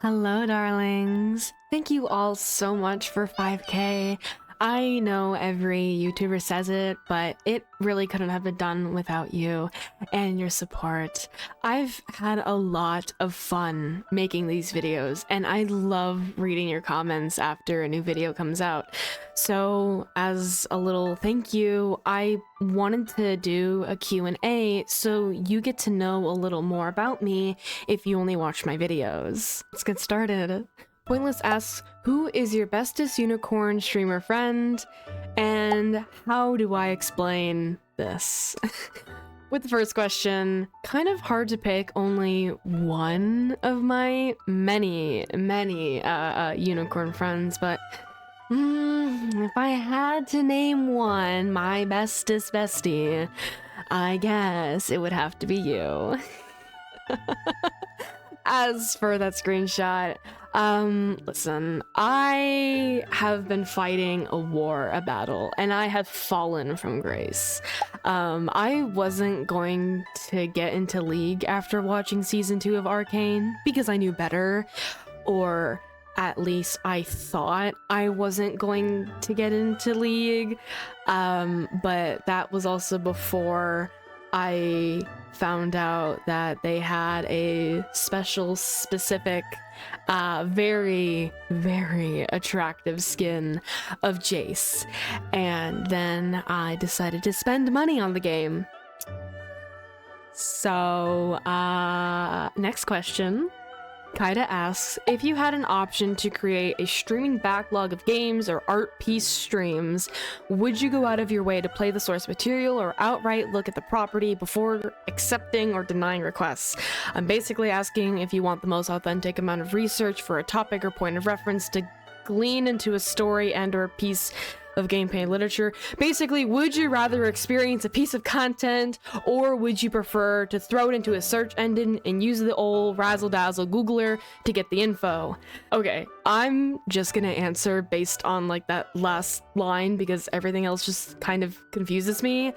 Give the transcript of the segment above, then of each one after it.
Hello, darlings. Thank you all so much for 5K. I know every YouTuber says it, but it really couldn't have been done without you and your support. I've had a lot of fun making these videos, and I love reading your comments after a new video comes out. So as a little thank you, I wanted to do a Q&A so you get to know a little more about me if you only watch my videos. Let's get started. Pointless asks, who is your bestest unicorn streamer friend? And how do I explain this? With the first question, kind of hard to pick only one of my many unicorn friends, but if I had to name one, my bestest bestie, I guess it would have to be you. As for that screenshot, listen, I have been fighting a war, a battle, and I have fallen from grace. I wasn't going to get into League after watching season 2 of Arcane because I knew better, or at least I thought I wasn't going to get into League, but that was also before I found out that they had a specific, very attractive skin of Jace, and then I decided to spend money on the game. So, next question. Kaida asks, if you had an option to create a streaming backlog of games or art piece streams, would you go out of your way to play the source material or outright look at the property before accepting or denying requests? I'm basically asking if you want the most authentic amount of research for a topic or point of reference to glean into a story and or a piece of gameplay literature. Basically, would you rather experience a piece of content, or would you prefer to throw it into a search engine and use the old razzle-dazzle Googler to get the info? Okay, I'm just gonna answer based on like that last line because everything else just kind of confuses me.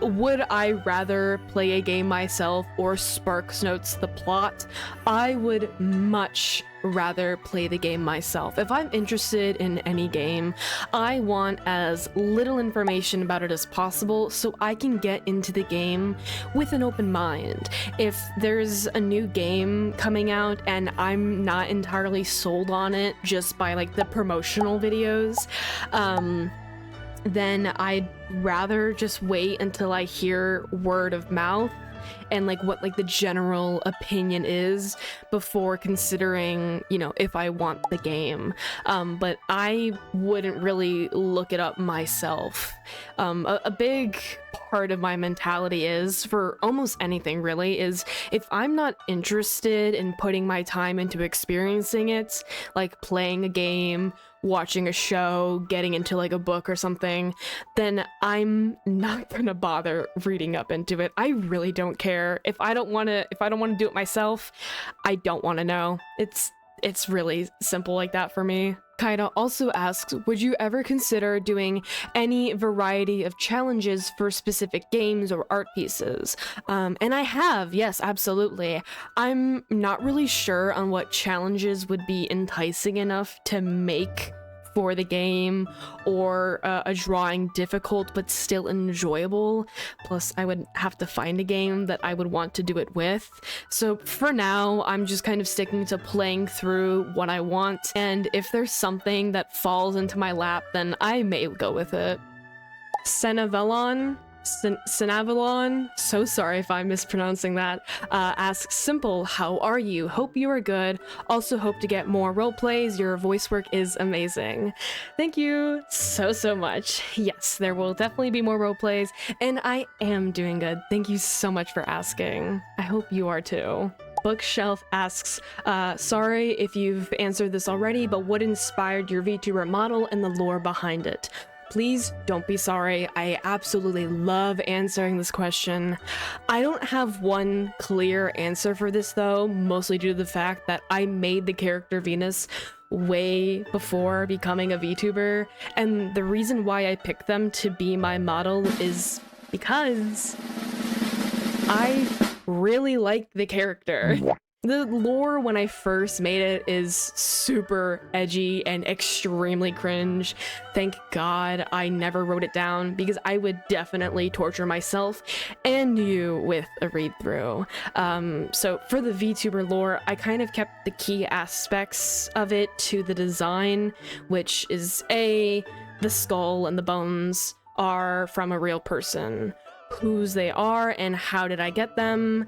Would I rather play a game myself or Sparks Notes the plot? I would much rather play the game myself. If I'm interested in any game, I want as little information about it as possible so I can get into the game with an open mind. If there's a new game coming out and I'm not entirely sold on it just by like the promotional videos, then I'd rather just wait until I hear word of mouth and like what like the general opinion is before considering, you know, if I want the game. But I wouldn't really look it up myself. A big part of my mentality is, for almost anything really, is if I'm not interested in putting my time into experiencing it, like playing a game, watching a show, getting into like a book or something, then I'm not gonna bother reading up into it. I really don't care. If I don't want to do it myself, I don't want to know. It's really simple like that for me. Kaida also asks, would you ever consider doing any variety of challenges for specific games or art pieces? And I have, yes, absolutely. I'm not really sure on what challenges would be enticing enough to make for the game, or a drawing difficult but still enjoyable. Plus, I would have to find a game that I would want to do it with. So for now, I'm just kind of sticking to playing through what I want, and if there's something that falls into my lap, then I may go with it. Senavalon, so sorry if I'm mispronouncing that, asks, simple, how are you? Hope you are good. Also hope to get more roleplays. Your voice work is amazing. Thank you so much. Yes, there will definitely be more roleplays, and I am doing good. Thank you so much for asking. I hope you are too. Bookshelf asks, sorry if you've answered this already, but what inspired your VTuber model and the lore behind it? Please don't be sorry. I absolutely love answering this question. I don't have one clear answer for this though, mostly due to the fact that I made the character Venus way before becoming a VTuber, and the reason why I picked them to be my model is because I really like the character. The lore when I first made it is super edgy and extremely cringe. Thank God I never wrote it down because I would definitely torture myself and you with a read through. So for the VTuber lore, I kind of kept the key aspects of it to the design, which is the skull and the bones are from a real person. Whose they are and how did I get them?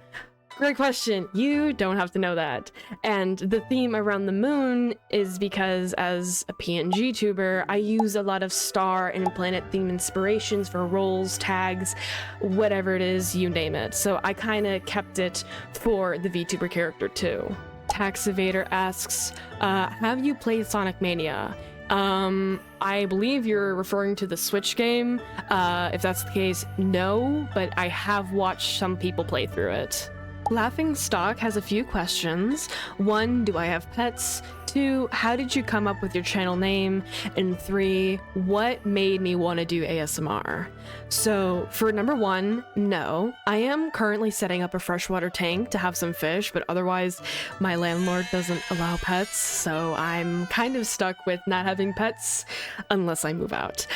Great question. You don't have to know that. And the theme around the moon is because as a PNG tuber, I use a lot of star and planet theme inspirations for roles, tags, whatever it is, you name it. So I kind of kept it for the VTuber character too. Tax Evader asks, have you played Sonic Mania? I believe you're referring to the Switch game. If that's the case, no, but I have watched some people play through it. Laughing Stock has a few questions. 1, do I have pets? 2, how did you come up with your channel name? And 3, what made me want to do ASMR? So for number 1, no. I am currently setting up a freshwater tank to have some fish, but otherwise my landlord doesn't allow pets, so I'm kind of stuck with not having pets unless I move out.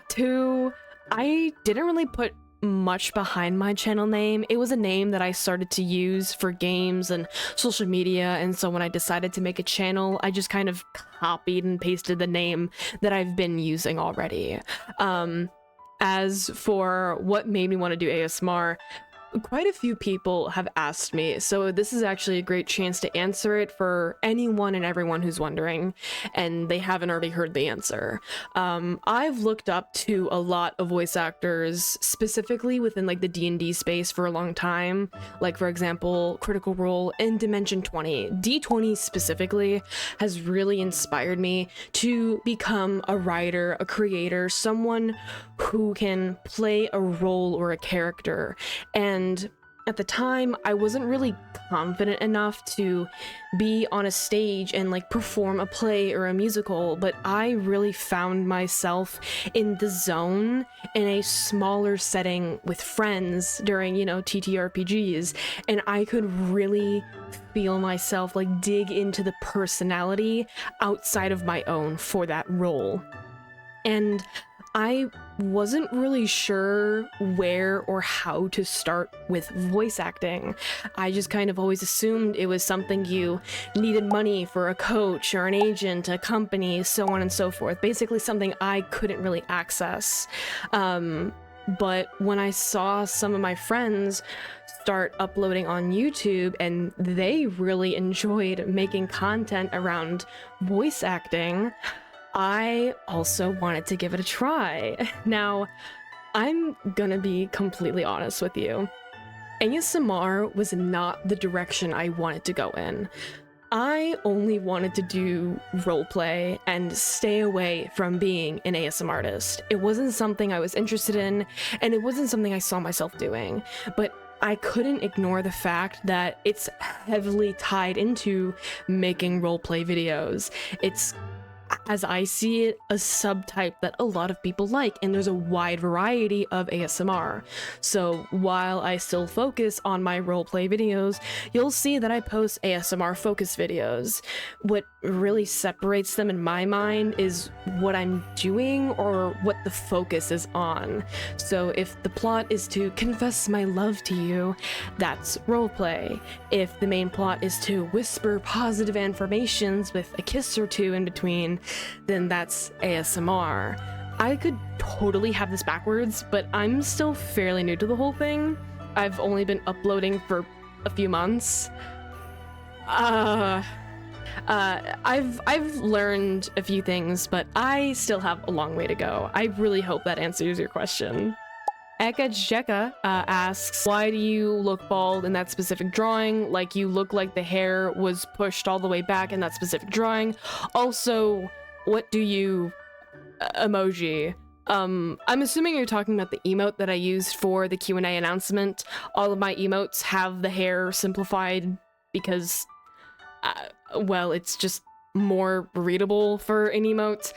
2, I didn't really put much behind my channel name. It was a name that I started to use for games and social media, and so when I decided to make a channel, I just kind of copied and pasted the name that I've been using already. As for what made me want to do ASMR, quite a few people have asked me, so this is actually a great chance to answer it for anyone and everyone who's wondering, and they haven't already heard the answer. I've looked up to a lot of voice actors, specifically within like the D&D space for a long time, like for example, Critical Role and Dimension 20. D20 specifically has really inspired me to become a writer, a creator, someone who can play a role or a character. And at the time, I wasn't really confident enough to be on a stage and like perform a play or a musical, but I really found myself in the zone in a smaller setting with friends during, TTRPGs, and I could really feel myself like dig into the personality outside of my own for that role. And I wasn't really sure where or how to start with voice acting. I just kind of always assumed it was something you needed money for, a coach or an agent, a company, so on and so forth. Basically something I couldn't really access. But when I saw some of my friends start uploading on YouTube and they really enjoyed making content around voice acting, I also wanted to give it a try. Now, I'm gonna be completely honest with you. ASMR was not the direction I wanted to go in. I only wanted to do roleplay and stay away from being an ASMR artist. It wasn't something I was interested in, and it wasn't something I saw myself doing. But I couldn't ignore the fact that it's heavily tied into making roleplay videos. It's, as I see it, a subtype that a lot of people like, and there's a wide variety of ASMR. So while I still focus on my roleplay videos, you'll see that I post ASMR focus videos. What really separates them in my mind is what I'm doing or what the focus is on. So if the plot is to confess my love to you, that's roleplay. If the main plot is to whisper positive affirmations with a kiss or two in between, then that's ASMR. I could totally have this backwards, but I'm still fairly new to the whole thing. I've only been uploading for a few months. I've learned a few things, but I still have a long way to go. I really hope that answers your question. Eka Jeka asks, why do you look bald in that specific drawing? Like you look like the hair was pushed all the way back in that specific drawing. Also, what do you emoji? I'm assuming you're talking about the emote that I used for the Q&A announcement. All of my emotes have the hair simplified because, well, it's just more readable for an emote.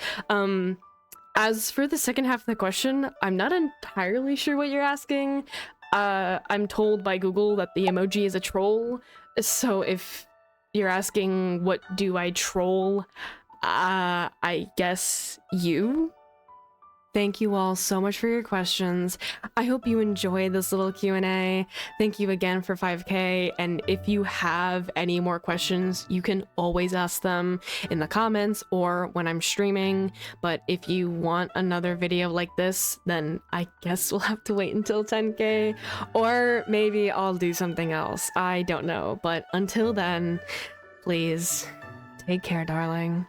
As for the second half of the question, I'm not entirely sure what you're asking. I'm told by Google that the emoji is a troll, so if you're asking what do I troll, I guess you? Thank you all so much for your questions. I hope you enjoyed this little Q&A. Thank you again for 5K, and if you have any more questions, you can always ask them in the comments or when I'm streaming, but if you want another video like this, then I guess we'll have to wait until 10K, or maybe I'll do something else. I don't know, but until then, please take care, darling.